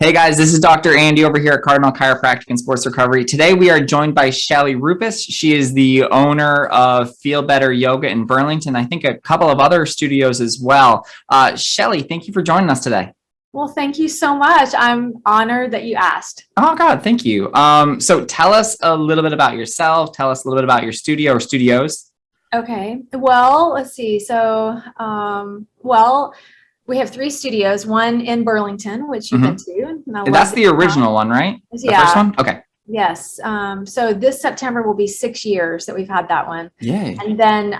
Hey guys, this is Dr. Andy over here at Cardinal Chiropractic and Sports Recovery. Today we are joined by Shelley Roupas. She is the owner of Feel Better Yoga in Burlington. I think a couple of other studios as well. Shelley, thank you for joining us today. Well, thank you so much. I'm honored that you asked. Oh God, thank you. So tell us a little bit about yourself. Tell us a little bit about your studio or studios. Okay. Well, let's see. We have three studios, one in Burlington, which you've been to. And I And love that's the original one, right? The first Yeah. one? Okay. Yes. So this September will be 6 years that we've had that one. Yay. And then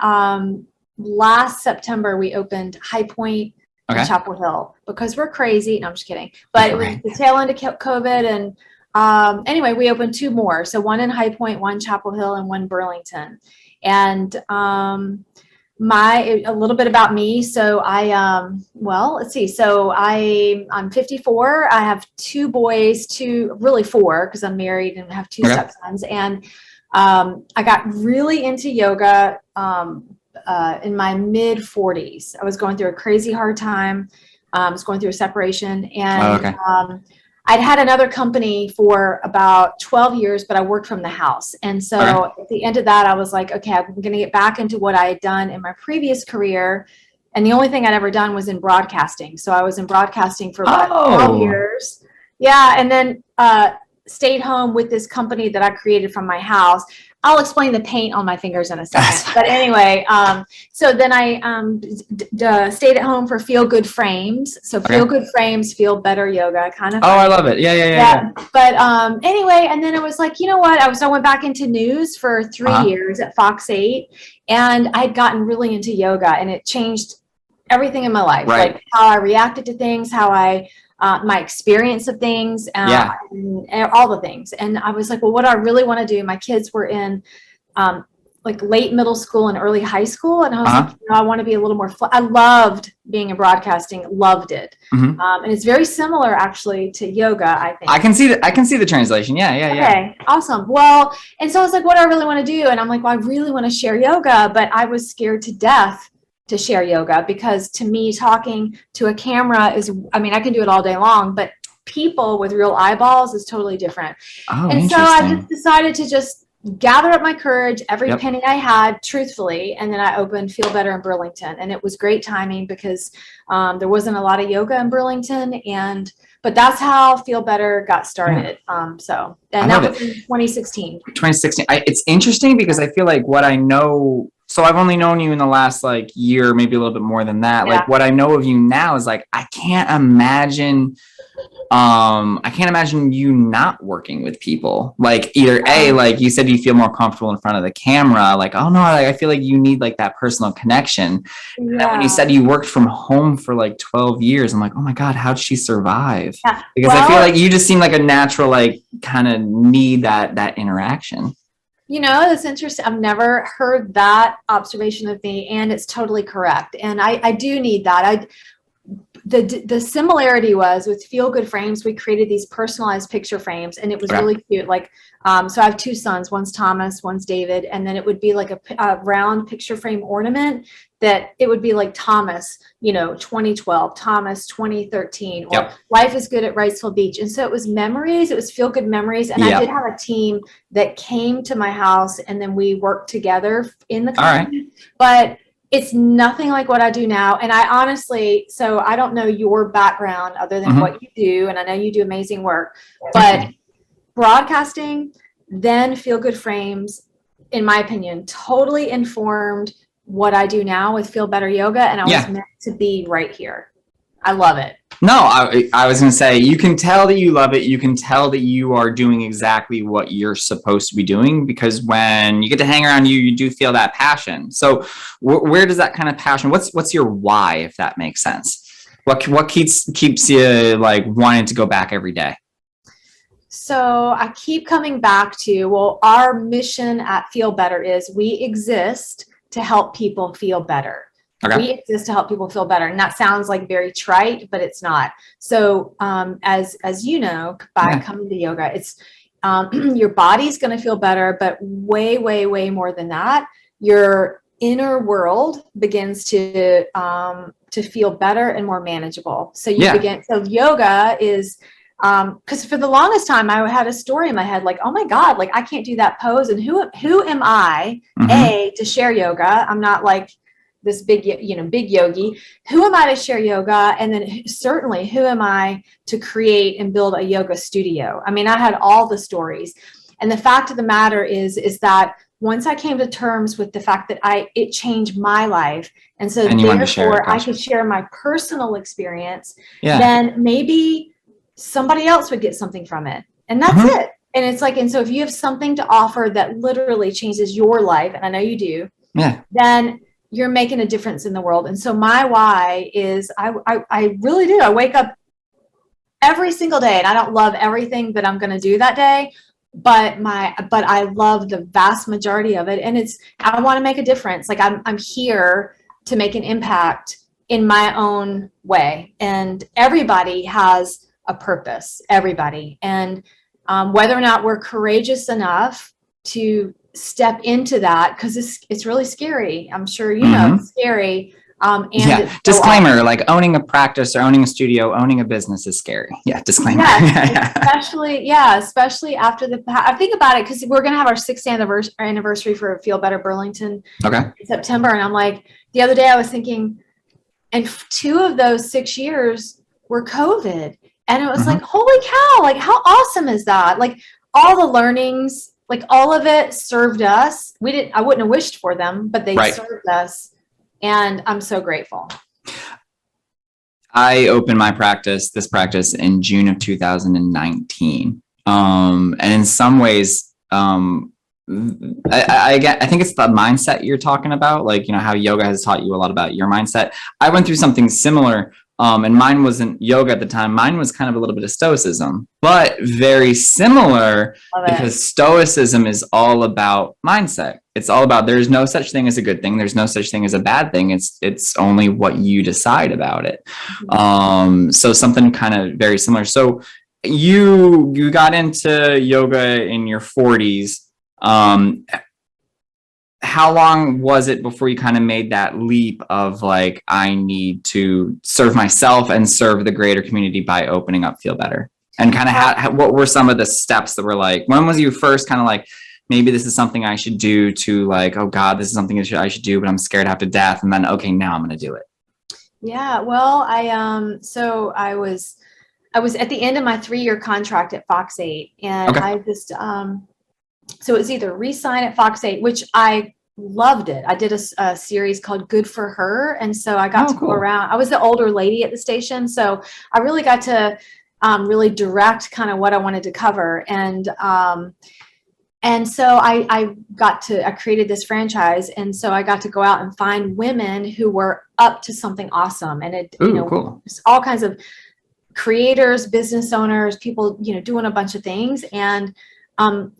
last September, we opened High Point and Chapel Hill because we're crazy. No, I'm just kidding. But it was the tail end of COVID. And anyway, we opened two more. So one in High Point, one Chapel Hill, and one Burlington. And a little bit about me. So let's see. So I'm 54. I have two boys, really four, because I'm married and have two stepsons. And I got really into yoga in my mid 40s. I was going through a crazy hard time. I was going through a separation, and I'd had another company for about 12 years, but I worked from the house. And so at the end of that, I was like, okay, I'm going to get back into what I had done in my previous career. And the only thing I'd ever done was in broadcasting. So I was in broadcasting for about 12 years. Yeah. And then stayed home with this company that I created from my house. I'll explain the paint on my fingers in a second. But anyway, so then I stayed at home for Feel Good Frames. So Feel Good Frames, Feel Better Yoga, kind of. Oh, I love it. Yeah. But anyway, and then I was like, you know what? I went back into news for 3 years at Fox 8, and I had gotten really into yoga, and it changed everything in my life, like how I reacted to things, how my experience of things, and all the things. And I was like, well, what do I really want to do? My kids were in like late middle school and early high school. And I was like, I want to be a little more, I loved being in broadcasting, loved it. And it's very similar actually to yoga, I think. I can see the translation. Yeah. Okay, awesome. Well, and so I was like, what do I really want to do? And I'm like, well, I really want to share yoga, but I was scared to death to share yoga, because to me, talking to a camera I can do it all day long, but people with real eyeballs is totally different. And so I just decided to just gather up my courage, every penny I had, truthfully, and then I opened Feel Better in Burlington. And it was great timing because there wasn't a lot of yoga in Burlington, but that's how Feel Better got started. That was in 2016. 2016. It's interesting because I feel like what I know. So I've only known you in the last year, maybe a little bit more than that. Like what I know of you now is I can't imagine you not working with people. Like either like you said, you feel more comfortable in front of the camera. Like, oh no, I feel like you need that personal connection. And then when you said you worked from home for 12 years, I'm like, oh my God, how'd she survive? Because I feel like you just seem like a natural, kind of need that interaction. You know, it's interesting. I've never heard that observation of me, and it's totally correct. And I do need that. The similarity was with Feel Good Frames, we created these personalized picture frames, and it was really cute. So I have two sons, one's Thomas, one's David, and then it would be like a round picture frame ornament that it would be like Thomas, 2012, Thomas 2013, or Life is Good at Wrightsville Beach. And so it was memories, it was feel good memories. And I did have a team that came to my house, and then we worked together in the company. But it's nothing like what I do now. And I honestly, so I don't know your background other than what you do. And I know you do amazing work, but broadcasting, then Feel Good Frames, in my opinion, totally informed what I do now with Feel Better Yoga. And I was meant to be right here. I love it. No, I was going to say, you can tell that you love it. You can tell that you are doing exactly what you're supposed to be doing, because when you get to hang around you do feel that passion. So where does that kind of passion, what's your why, if that makes sense? What keeps you wanting to go back every day? So I keep coming back to, our mission at Feel Better is we exist to help people feel better. We exist to help people feel better. And that sounds very trite, but it's not. So as you know, by coming to yoga, it's your body's going to feel better, but way, way, way more than that, your inner world begins to feel better and more manageable. So so yoga is because for the longest time I had a story in my head, like, oh my God, like I can't do that pose. And who am I, to share yoga? I'm not like this big yogi. Who am I to share yoga? And then certainly who am I to create and build a yoga studio? I mean, I had all the stories. And the fact of the matter is that once I came to terms with the fact that it changed my life, and so therefore I could share my personal experience, then maybe somebody else would get something from it. And that's it. And it's like, and so if you have something to offer that literally changes your life, and I know you do, then you're making a difference in the world. And so my why is I really do. I wake up every single day, and I don't love everything that I'm going to do that day, but I love the vast majority of it. And I want to make a difference. Like I'm here to make an impact in my own way. And everybody has a purpose, everybody. And whether or not we're courageous enough to step into that, because it's really scary. I'm sure you know it's scary. Disclaimer, like owning a practice or owning a studio, owning a business is scary. Disclaimer. Especially after I think about it, because we're going to have our 6th anniversary for Feel Better Burlington in September. And I'm like, the other day I was thinking, and 2 of those 6 years were COVID. And it was like, holy cow, like how awesome is that? Like all the learnings, like all of it served us. I wouldn't have wished for them, but they served us. And I'm so grateful. I opened this practice in June of 2019. And in some ways, I think it's the mindset you're talking about, like, how yoga has taught you a lot about your mindset. I went through something similar. And mine wasn't yoga at the time. Mine was kind of a little bit of stoicism, but very similar because stoicism is all about mindset. It's all about, there's no such thing as a good thing. There's no such thing as a bad thing. It's only what you decide about it. So something kind of very similar. So you got into yoga in your 40s. How long was it before you kind of made that leap of like, I need to serve myself and serve the greater community by opening up Feel Better? And kind of what were some of the steps that were like, when was you first kind of like, maybe this is something I should do, to like, oh God, this is something I should do, but I'm scared half to death. And then, okay, now I'm going to do it. Yeah. Well, so I was at the end of my 3-year contract at Fox 8, and I just, so it was either re-sign at Fox 8, which I loved it. I did a series called Good for Her. And so I got to go around. I was the older lady at the station. So I really got to really direct kind of what I wanted to cover. And so I created this franchise. And so I got to go out and find women who were up to something awesome. And all kinds of creators, business owners, people, doing a bunch of things. And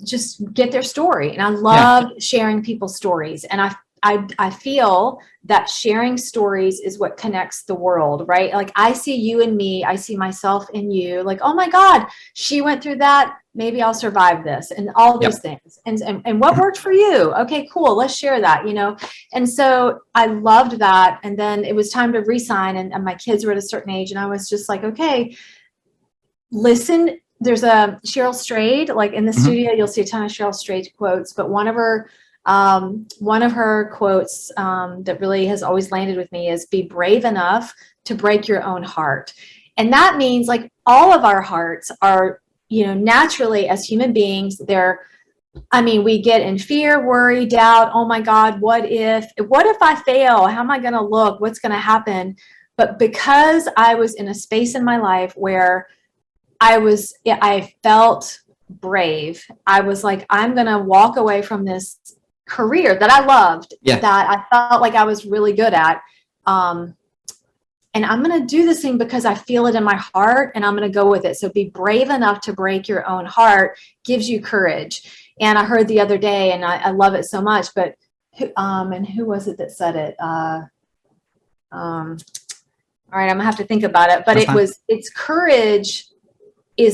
just get their story. And I love sharing people's stories. And I feel that sharing stories is what connects the world, right? Like I see you and me, I see myself in you, like, oh my God, she went through that. Maybe I'll survive this, and all these things. And what worked for you? Okay, cool. Let's share that, And so I loved that. And then it was time to re-sign, and my kids were at a certain age, and I was just like, okay, listen. There's a Cheryl Strayed, like in the studio, you'll see a ton of Cheryl Strayed quotes, but one of her quotes that really has always landed with me is, be brave enough to break your own heart. And that means like all of our hearts are, naturally as human beings, we get in fear, worry, doubt. Oh my God, what if I fail? How am I going to look? What's going to happen? But because I was in a space in my life where I felt brave. I was like, I'm going to walk away from this career that I loved, that I felt like I was really good at. And I'm going to do this thing because I feel it in my heart, and I'm going to go with it. So be brave enough to break your own heart gives you courage. And I heard the other day, and I love it so much, but who was it that said it? All right, I'm going to have to think about it, but it's courage. I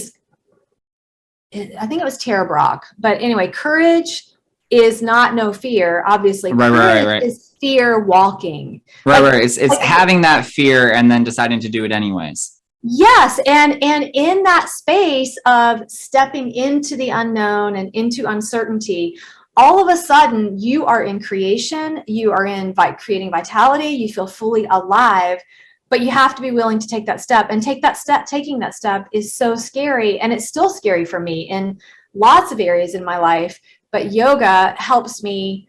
think it was Tara Brock, but anyway, courage is not no fear. Obviously, courage is fear walking. Right. It's having that fear and then deciding to do it anyways. Yes. And in that space of stepping into the unknown and into uncertainty, all of a sudden you are in creation, you are in creating vitality, you feel fully alive, but you have to be willing to take that step, and taking that step is so scary. And it's still scary for me in lots of areas in my life, but yoga helps me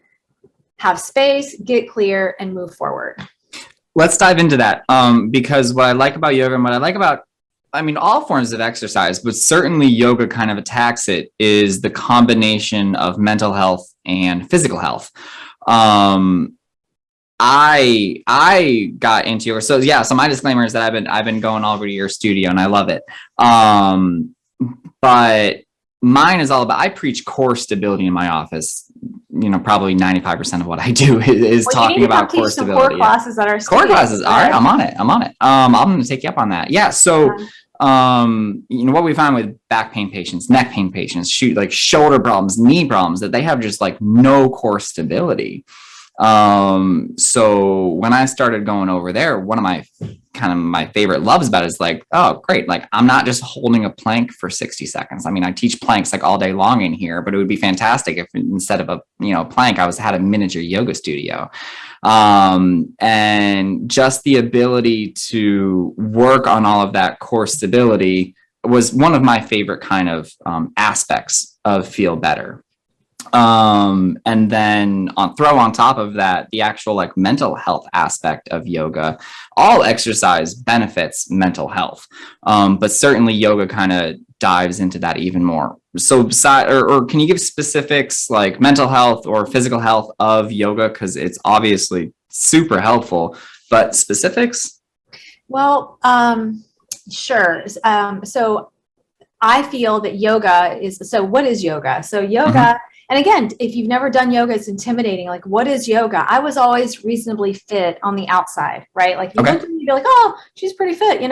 have space, get clear, and move forward. Let's dive into that. Because what I like about yoga and what I like about, I mean, all forms of exercise, but certainly yoga kind of attacks it, is the combination of mental health and physical health. I got into yoga. So yeah, so my disclaimer is that I've been going all over to your studio and I love it. But mine is all about, I preach core stability in my office. You know, probably 95% of what I do is talking about core stability. Core classes that are core classes. All right, I'm on it. I'm going to take you up on that. Yeah. So, you know, what we find with back pain patients, neck pain patients, shoulder problems, knee problems, that they have just like no core stability. So when I started going over there, one of my favorite loves about it is like, oh, great. Like, I'm not just holding a plank for 60 seconds. I mean, I teach planks like all day long in here, but it would be fantastic if instead of a, plank, I had a miniature yoga studio. And just the ability to work on all of that core stability was one of my favorite kind of, aspects of Feel Better. And then throw on top of that the actual like mental health aspect of yoga. All exercise benefits mental health, but certainly yoga kind of dives into that even more. So or can you give specifics like mental health or physical health of yoga, because it's obviously super helpful, but specifics? Well, sure. So I feel that yoga is, so what is yoga? So yoga, and again, if you've never done yoga, it's intimidating. Like, what is yoga? I was always reasonably fit on the outside, right? Like, you look at me, you'd be like, oh, she's pretty fit,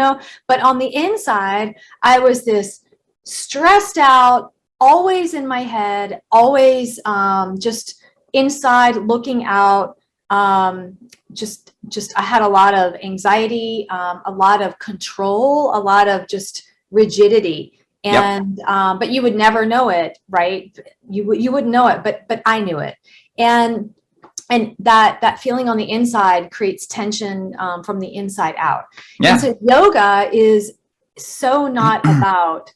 But on the inside, I was this stressed out, always in my head, always just inside looking out. Just I had a lot of anxiety, a lot of control, a lot of just rigidity. And, but you would never know it, right? You wouldn't know it, but I knew it. And that feeling on the inside creates tension, from the inside out. Yeah. And so yoga is so not about,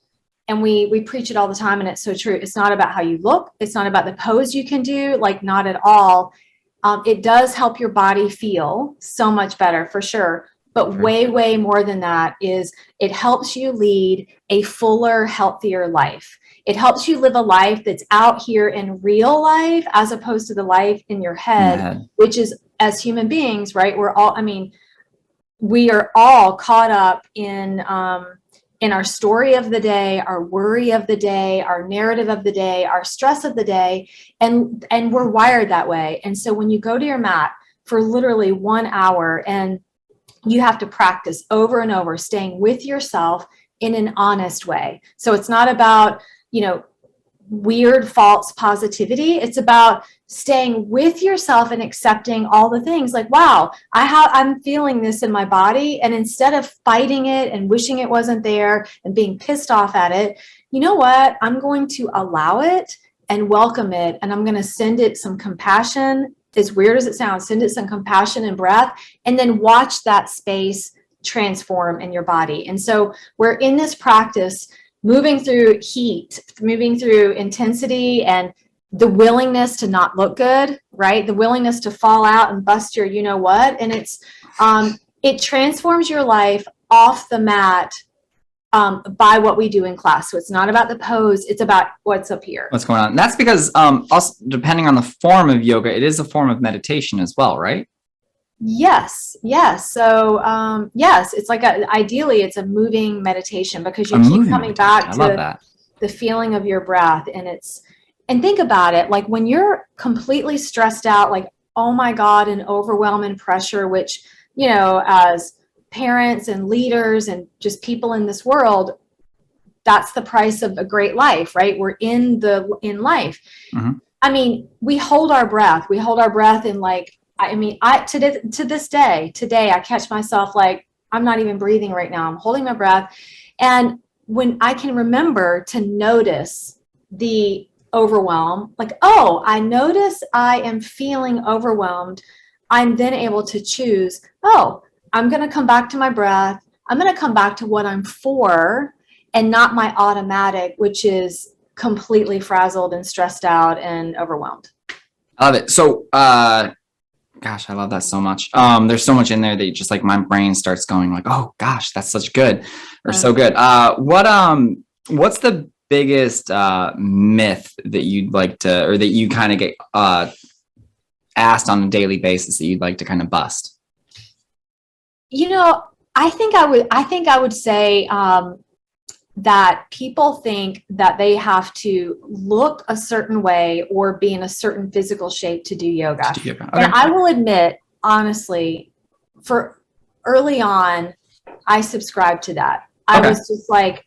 and we preach it all the time, and it's so true. It's not about how you look. It's not about the pose you can do, like, not at all. It does help your body feel so much better, for sure. But way more than that is it helps you lead a fuller, healthier life. It helps you live a life that's out here in real life, as opposed to the life in your head, which is, as human beings, right? We are all caught up in our story of the day, our worry of the day, our narrative of the day, our stress of the day, and we're wired that way. And so when you go to your mat for literally 1 hour, and you have to practice over and over, staying with yourself in an honest way. So it's not about, weird false positivity. It's about staying with yourself and accepting all the things like, wow, I'm feeling this in my body. And instead of fighting it and wishing it wasn't there and being pissed off at it, you know what? I'm going to allow it and welcome it. And I'm going to send it some compassion. As weird as it sounds, send it some compassion and breath, and then watch that space transform in your body. And so we're in this practice, moving through heat, moving through intensity, and the willingness to not look good, right? The willingness to fall out and bust your, and it transforms your life off the mat, by what we do in class. So it's not about the pose, it's about what's up here. What's going on? And that's because also, depending on the form of yoga, it is a form of meditation as well, right? Yes. So yes, it's like ideally it's a moving meditation, because you keep coming back to the feeling of your breath. And think about it, like when you're completely stressed out, like, oh my God, an overwhelm and pressure, which, as parents and leaders and just people in this world, that's the price of a great life, right? We're in life. I mean, we hold our breath. We hold our breath in, like, to this day, I catch myself like I'm not even breathing right now. I'm holding my breath. And when I can remember to notice the overwhelm, like, oh, I notice I am feeling overwhelmed, I'm then able to choose, oh, I'm going to come back to my breath. I'm going to come back to what I'm for and not my automatic, which is completely frazzled and stressed out and overwhelmed. I love it. So, gosh, I love that so much. There's so much in there that you just like my brain starts going like, oh gosh, that's such good or so good. What's the biggest myth that you'd like to, or that you kind of get asked on a daily basis that you'd like to kind of bust? I think I would say that people think that they have to look a certain way or be in a certain physical shape to do yoga. Okay. And I will admit, honestly, for early on, I subscribed to that. I was just like,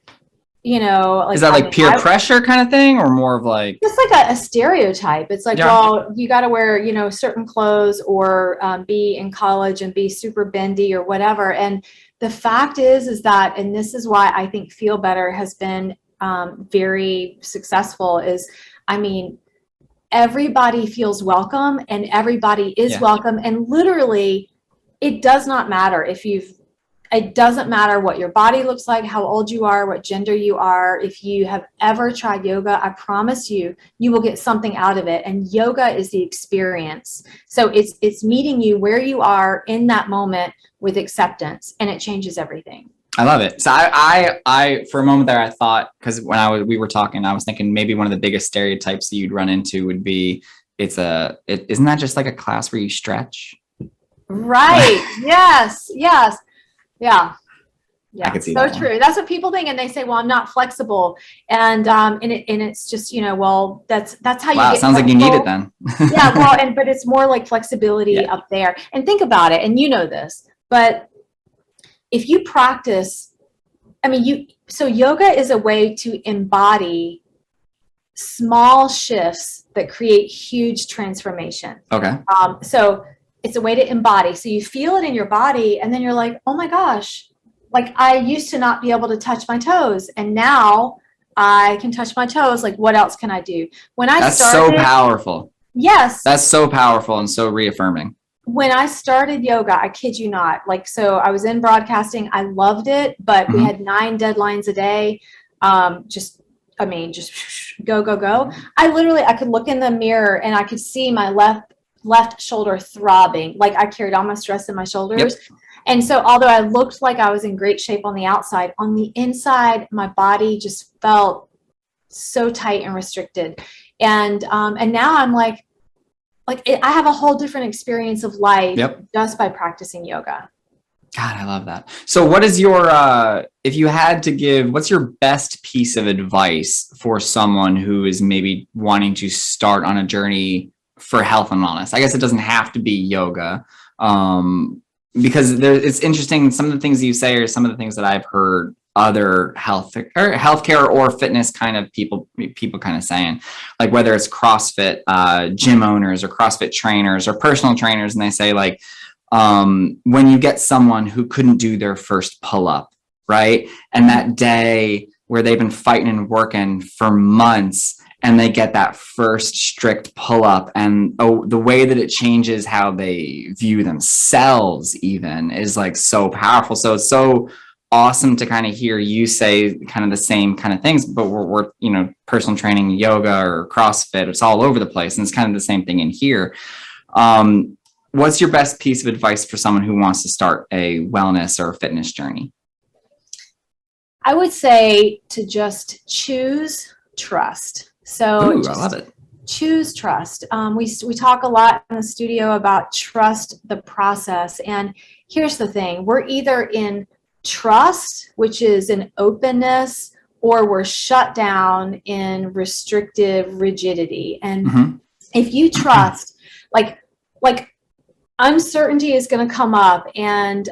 like, is that like peer pressure kind of thing, or more of like just like a stereotype? It's like, well, you got to wear, certain clothes or be in college and be super bendy or whatever. And the fact is that, and this is why I think Feel Better has been very successful, is, I mean, everybody feels welcome and everybody is welcome. And literally, it does not matter it doesn't matter what your body looks like, how old you are, what gender you are. If you have ever tried yoga, I promise you will get something out of it. And yoga is the experience. So it's meeting you where you are in that moment with acceptance, and it changes everything. I love it. So I for a moment there, I thought, because when we were talking, I was thinking maybe one of the biggest stereotypes that you'd run into would be isn't that just like a class where you stretch? Right. Yes. Yeah. I could see so that true. one. That's what people think, and they say, "Well, I'm not flexible," and it's just well, that's how you. Wow, get sounds flexible. like you need it then. Yeah, well, but it's more like flexibility up there. And think about it, and this, but if you practice, so yoga is a way to embody small shifts that create huge transformation. Okay. So it's a way to embody. So you feel it in your body, and then you're like, oh my gosh, like I used to not be able to touch my toes, and now I can touch my toes. Like, what else can I do? That's so powerful. Yes. That's so powerful and so reaffirming. When I started yoga, I kid you not, so I was in broadcasting. I loved it, but we had 9 deadlines a day. Just go. I could look in the mirror and I could see my left shoulder throbbing. Like I carried all my stress in my shoulders. Yep. And so although I looked like I was in great shape on the outside, on the inside, my body just felt so tight and restricted. And now I'm like I have a whole different experience of life just by practicing yoga. God, I love that. So what is your, if you had to give, what's your best piece of advice for someone who is maybe wanting to start on a journey for health and wellness? I guess it doesn't have to be yoga, because it's interesting. Some of the things you say are some of the things that I've heard other healthcare or fitness kind of people kind of saying, like whether it's CrossFit gym owners or CrossFit trainers or personal trainers, and they say like, when you get someone who couldn't do their first pull-up, right? And that day where they've been fighting and working for months, and they get that first strict pull-up, and the way that it changes how they view themselves even is like so powerful. So it's so awesome to kind of hear you say kind of the same kind of things, but we're personal training, yoga or CrossFit, it's all over the place. And it's kind of the same thing in here. What's your best piece of advice for someone who wants to start a wellness or fitness journey? I would say to just choose trust. So I love it. Choose trust. We talk a lot in the studio about trust the process. And here's the thing. We're either in trust, which is an openness, or we're shut down in restrictive rigidity. And if you trust, like uncertainty is going to come up, and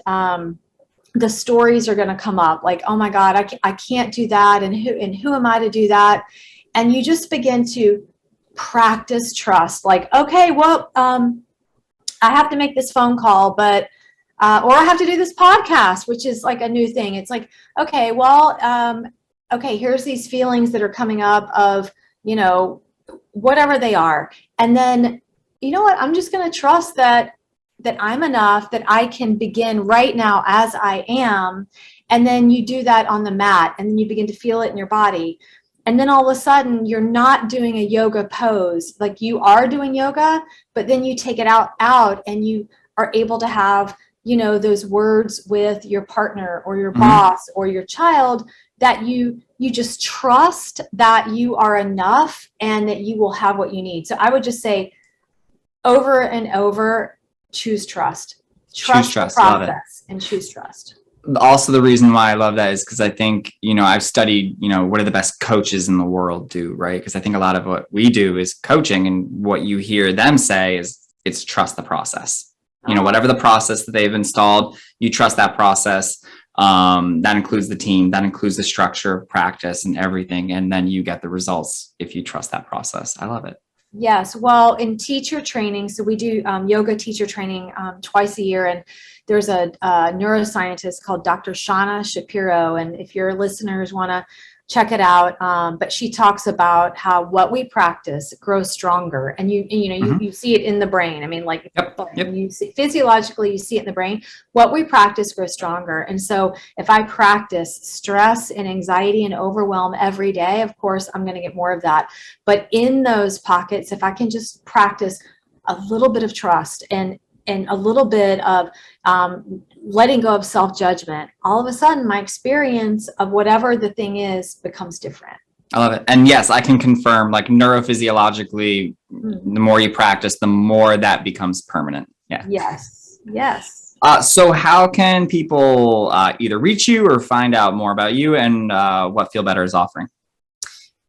the stories are going to come up like, oh my God, I can't do that. And who am I to do that? And you just begin to practice trust. Like, okay, well, I have to make this phone call, but or I have to do this podcast, which is like a new thing. It's like, okay, well, okay, here's these feelings that are coming up of, you know, whatever they are. And then, you know what, I'm just going to trust that I'm enough, that I can begin right now as I am. And then you do that on the mat, and then you begin to feel it in your body. And then all of a sudden you're not doing a yoga pose. Like, you are doing yoga, but then you take it out and you are able to have, you know, those words with your partner or your boss or your child, that you just trust that you are enough and that you will have what you need. So I would just say, over and over, choose trust. Trust the process and choose trust. Also, the reason why I love that is because I think, you know, I've studied, you know, what do the best coaches in the world do, right? Because I think a lot of what we do is coaching, and what you hear them say is it's trust the process. You know, whatever the process that they've installed, you trust that process. That includes the team, that includes the structure of practice and everything. And then you get the results if you trust that process. I love it. Yes. Well, in teacher training, so we do yoga teacher training twice a year. And there's a neuroscientist called Dr. Shauna Shapiro. And if your listeners want to check it out, but she talks about how what we practice grows stronger. And you see it in the brain. I mean, like, you see, physiologically, you see it in the brain. What we practice grows stronger. And so if I practice stress and anxiety and overwhelm every day, of course, I'm going to get more of that. But in those pockets, if I can just practice a little bit of trust and a little bit of letting go of self-judgment, all of a sudden my experience of whatever the thing is becomes different. I love it. And yes, I can confirm, like, neurophysiologically, the more you practice, the more that becomes permanent. Yeah. Yes. Yes. So how can people either reach you or find out more about you and what Feel Better is offering?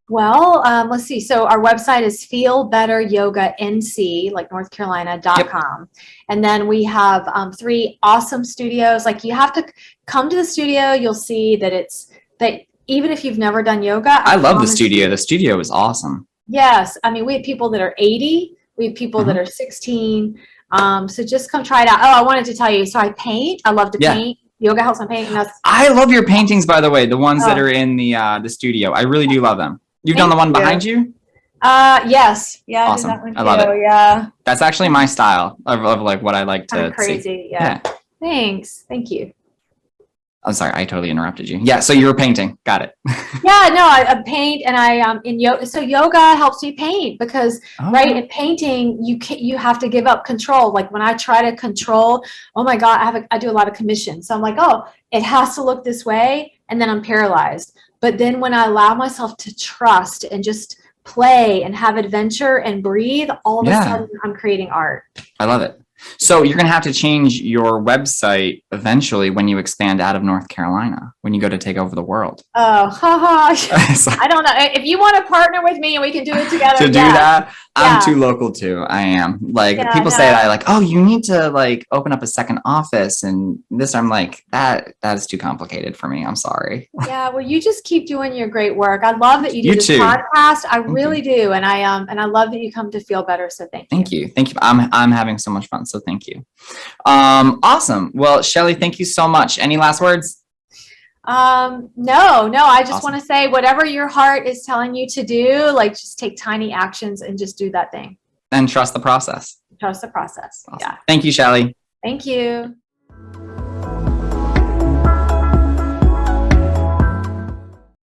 Well, let's see. So our website is feelbetteryoganc, like North Carolina.com. And then we have 3 awesome studios. Like, you have to come to the studio. You'll see that even if you've never done yoga. I love the studio. The studio is awesome. Yes. I mean, we have people that are 80. We have people that are 16. So just come try it out. Oh, I wanted to tell you. So I paint. I love to paint. Yoga helps me paint. And I love your paintings, by the way, the ones that are in the studio. I really do love them. You've done the one behind you? Yes. Yeah. Awesome. I, I love it. Yeah. That's actually my style of like what I like to crazy. see. Yeah. Thanks. Thank you. I'm sorry, I totally interrupted you. Yeah, so you were painting. Got it. Yeah, no, I paint, and I in yoga. So yoga helps me paint because right, in painting you have to give up control. Like, when I try to control, oh my God, I do a lot of commissions. So I'm like, oh, it has to look this way, and then I'm paralyzed. But then when I allow myself to trust and just play and have adventure and breathe, all of a sudden I'm creating art. I love it. So you're going to have to change your website eventually when you expand out of North Carolina, when you go to take over the world. Oh, I don't know. If you want to partner with me and we can do it together. To do that, I'm too local too. I am. Like, people say that, like, oh, you need to like open up a second office and this. I'm like, that is too complicated for me. I'm sorry. Yeah, well, you just keep doing your great work. I love that you do this podcast. I really do. And I love that you come to Feel Better. So thank you. Thank you. I'm having so much fun. So thank you. Awesome. Well, Shelley, thank you so much. Any last words? No, I just want to say, whatever your heart is telling you to do, like, just take tiny actions and just do that thing. And trust the process. Trust the process. Awesome. Yeah. Thank you, Shelley. Thank you.